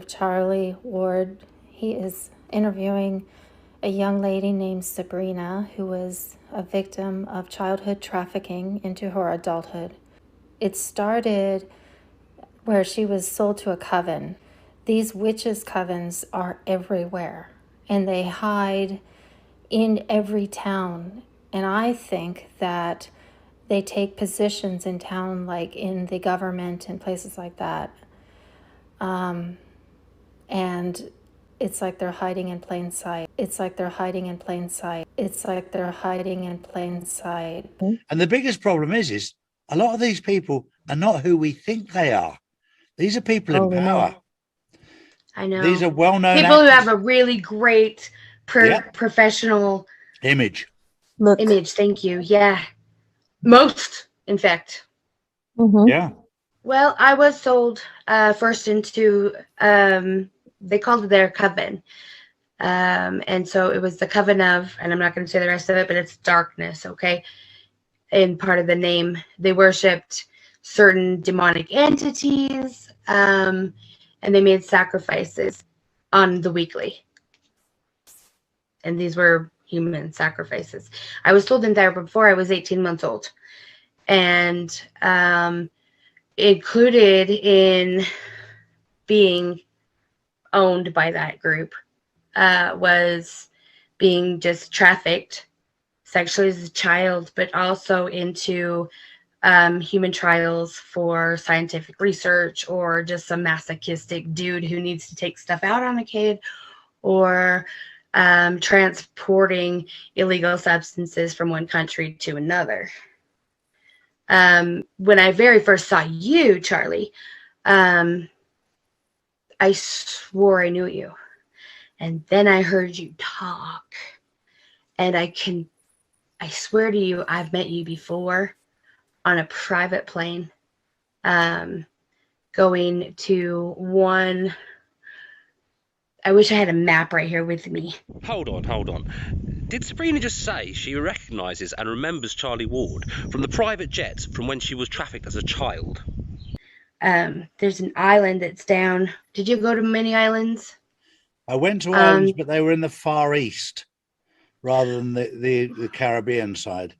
Charlie Ward. He is interviewing a young lady named Sabrina who was a victim of childhood trafficking into her adulthood. It started where she was sold to a coven. These witches' covens are everywhere, and they hide in every town. And I think that they take positions in town, like in the government and places like that. And it's like they're hiding in plain sight. It's like they're hiding in plain sight. It's like they're hiding in plain sight. And the biggest problem is a lot of these people are not who we think they are. These are people in power. I know. These are well-known people who actors. have a really great professional image. Look. Image, thank you. Yeah. Most, in fact. Mm-hmm. Yeah. Well, I was sold first into, they called it their coven. And so it was the coven of, and I'm not going to say the rest of it, but it's darkness, okay? And part of the name, they worshipped certain demonic entities, and they made sacrifices on the weekly. And these were human sacrifices. I was told in there before I was 18 months old. And included in being owned by that group was being just trafficked sexually as a child, but also into human trials for scientific research, or just some masochistic dude who needs to take stuff out on a kid, or transporting illegal substances from one country to another. When I very first saw you, Charlie, I swore I knew you. And then I heard you talk. And I swear to you, I've met you before on a private plane, going to one. I wish I had a map right here with me. Hold on. Did Sabrina just say she recognises and remembers Charlie Ward from the private jet from when she was trafficked as a child? There's an island that's down. Did you go to many islands? I went to islands, but they were in the Far East rather than the Caribbean side.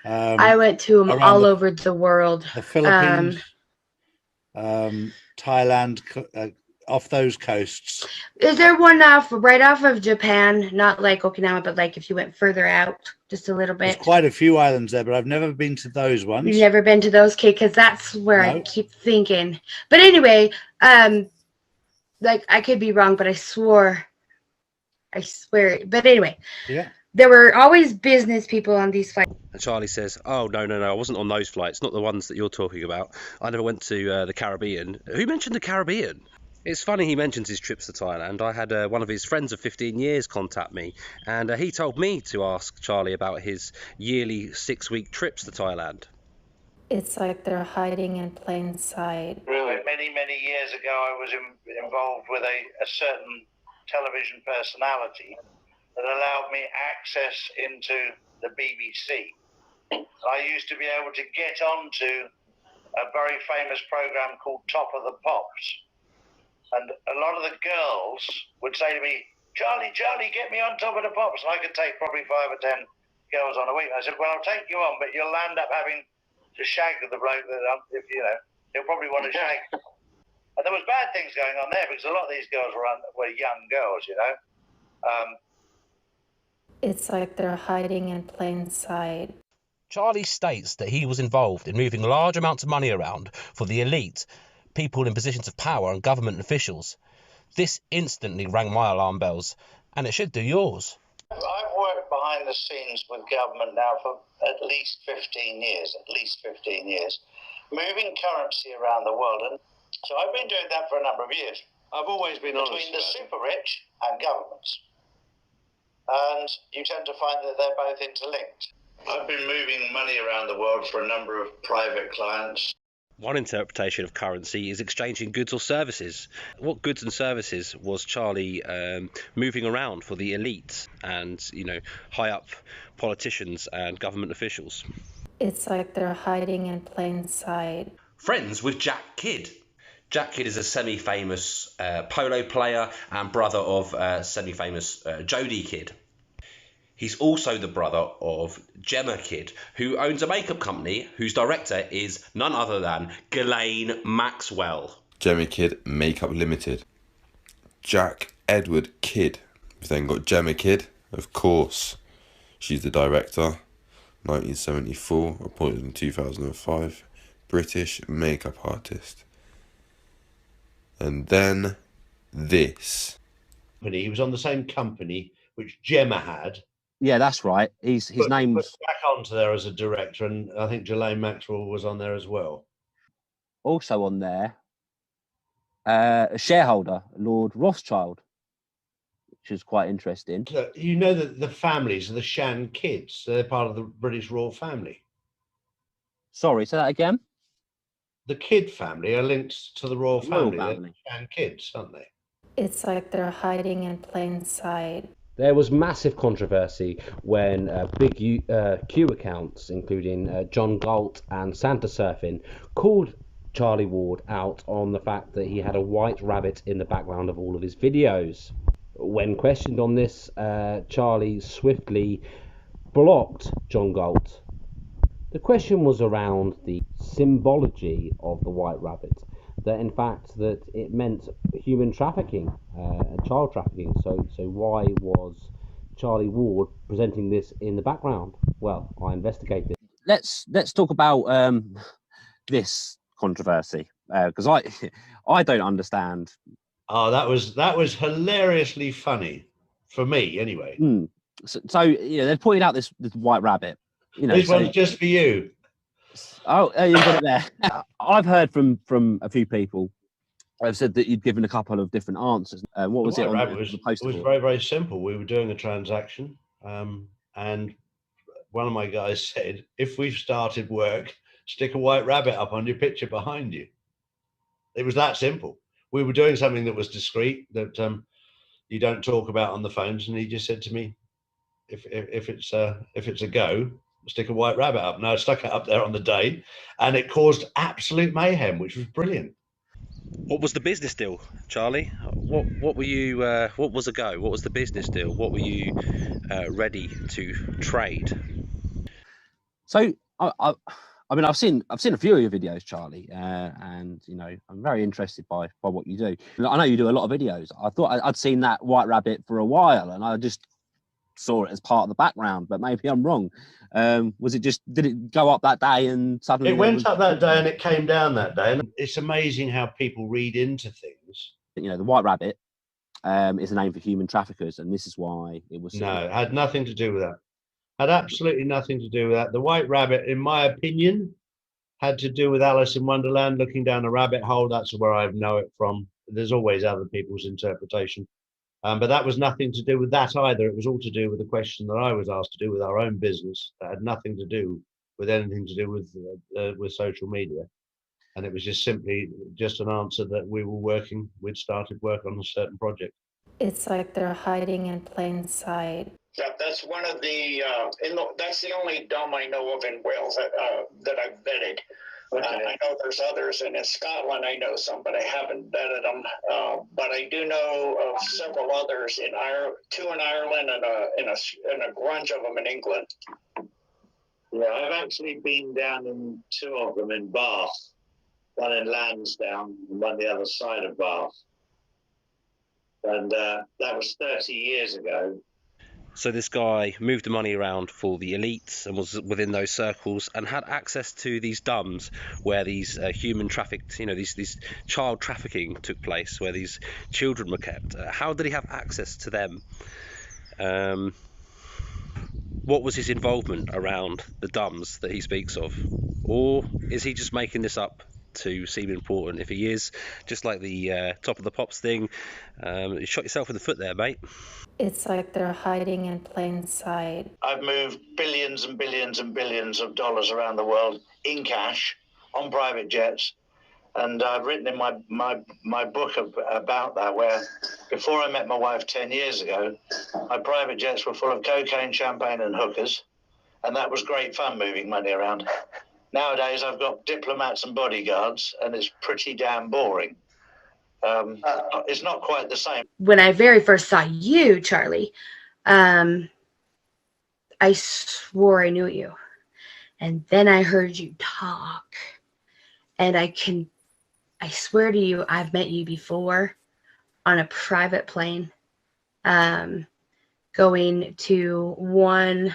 I went to them all over the world. The Philippines, Thailand, off those coasts. Is there one right off of Japan? Not like Okinawa, but like if you went further out just a little bit. There's quite a few islands there, but I've never been to those ones. You've never been to those, okay? Because that's where I keep thinking. But anyway, like I could be wrong, but I swear. But anyway, yeah. There were always business people on these flights. And Charlie says, oh, no, I wasn't on those flights, not the ones that you're talking about. I never went to the Caribbean. Who mentioned the Caribbean? It's funny he mentions his trips to Thailand. I had one of his friends of 15 years contact me, and he told me to ask Charlie about his yearly 6-week trips to Thailand. It's like they're hiding in plain sight. Really, many years ago, I was involved with a certain television personality that allowed me access into the BBC. I used to be able to get onto a very famous program called Top of the Pops. And a lot of the girls would say to me, Charlie, get me on Top of the Pops. And I could take probably 5 or 10 girls on a week. And I said, well, I'll take you on, but you'll end up having to shag the bloke that, if he'll probably want to shag. And there was bad things going on there because a lot of these girls were young girls, It's like they're hiding in plain sight. Charlie states that he was involved in moving large amounts of money around for the elite, people in positions of power and government officials. This instantly rang my alarm bells, and it should do yours. I've worked behind the scenes with government now for at least 15 years, moving currency around the world. And so I've been doing that for a number of years. I've always been honest. Between the super rich and governments. And you tend to find that they're both interlinked. I've been moving money around the world for a number of private clients. One interpretation of currency is exchanging goods or services. What goods and services was Charlie moving around for the elite and, high up politicians and government officials? It's like they're hiding in plain sight. Friends with Jack Kidd. Jack Kidd is a semi-famous polo player and brother of semi-famous Jodie Kidd. He's also the brother of Gemma Kidd, who owns a makeup company whose director is none other than Ghislaine Maxwell. Gemma Kidd Makeup Limited. Jack Edward Kidd. We've then got Gemma Kidd, of course. She's the director. 1974, appointed in 2005. British makeup artist. And then this. He was on the same company which Gemma had. Yeah, that's right. His name's put back onto there as a director, and I think Ghislaine Maxwell was on there as well. also on there. A shareholder, Lord Rothschild, which is quite interesting. So, you know that the families are the Shan Kidds. They're part of the British royal family. Sorry, say that again. The Kidd family are linked to the royal family. Royal They're family. the Shan Kidds, aren't they? It's like they're hiding in plain sight. There was massive controversy when big Q accounts, including John Galt and Santa Surfing, called Charlie Ward out on the fact that he had a white rabbit in the background of all of his videos. When questioned on this, Charlie swiftly blocked John Galt. The question was around the symbology of the white rabbit, that in fact that it meant human trafficking, child trafficking. So why was Charlie Ward presenting this in the background? Well, I investigated. Let's talk about this controversy because I don't understand. Oh, that was hilariously funny for me, anyway. So you know, they pointed out this white rabbit. You know, This one's just for you. Oh, you got it there. I've heard from a few people who've said that you'd given a couple of different answers. What was The it White on Rabbit the poster? was very, very simple. We were doing a transaction, and one of my guys said, if we've started work, stick a white rabbit up on your picture behind you. It was that simple. We were doing something that was discreet, that you don't talk about on the phones, and he just said to me, if it's a go, stick a white rabbit up. And I stuck it up there on the day, and it caused absolute mayhem, which was brilliant. What was the business deal, Charlie? What were you? What was a go? What was the business deal? What were you ready to trade? So I mean, I've seen a few of your videos, Charlie, and you know, I'm very interested by what you do. I know you do a lot of videos. I thought I'd seen that white rabbit for a while, and I just saw it as part of the background, but maybe I'm wrong. Was it just, did it go up that day and suddenly it went up that day and it came down that day? And it's amazing how people read into things. You know, the white rabbit is a name for human traffickers, and this is why it was. No, it had nothing to do with that. Had absolutely nothing to do with that. The white rabbit, in my opinion, had to do with Alice in Wonderland looking down a rabbit hole. That's where I know it from. There's always other people's interpretation. But that was nothing to do with that either. It was all to do with the question that I was asked to do with our own business. That had nothing to do with anything to do with social media. And it was just simply just an answer that we'd started work on a certain project. It's like they're hiding in plain sight. That's one of the, that's the only dome I know of in Wales that I've vetted. Okay. I know there's others, and in Scotland I know some, but I haven't vetted them. But I do know of several others in Ireland, 2 in Ireland, and a grunge of them in England. Yeah, I've actually been down in 2 of them in Bath, one in Lansdowne, and one the other side of Bath, and that was 30 years ago. So this guy moved the money around for the elites and was within those circles and had access to these dumbs where these human trafficked, you know, these child trafficking took place, where these children were kept. How did he have access to them? What was his involvement around the dumbs that he speaks of? Or is he just making this up to seem important? If he is, just like the Top of the Pops thing, you shot yourself in the foot there, mate. It's like they're hiding in plain sight. I've moved billions and billions and billions of dollars around the world in cash on private jets. And I've written in my book about that, where before I met my wife 10 years ago, my private jets were full of cocaine, champagne and hookers. And that was great fun moving money around. Nowadays, I've got diplomats and bodyguards, and it's pretty damn boring. It's not quite the same. When I very first saw you, Charlie, I swore I knew you. And then I heard you talk. And I swear to you, I've met you before on a private plane, going to one.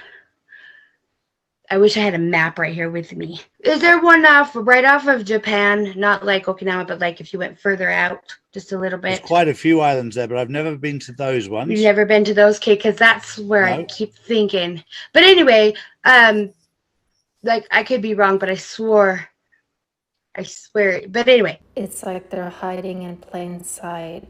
I wish I had a map right here with me. Is there one right off of Japan? Not like Okinawa, but like if you went further out just a little bit. There's quite a few islands there, but I've never been to those ones. You've never been to those, okay? Because that's where No. I keep thinking. But anyway, like I could be wrong, but I swear. But anyway. It's like they're hiding in plain sight.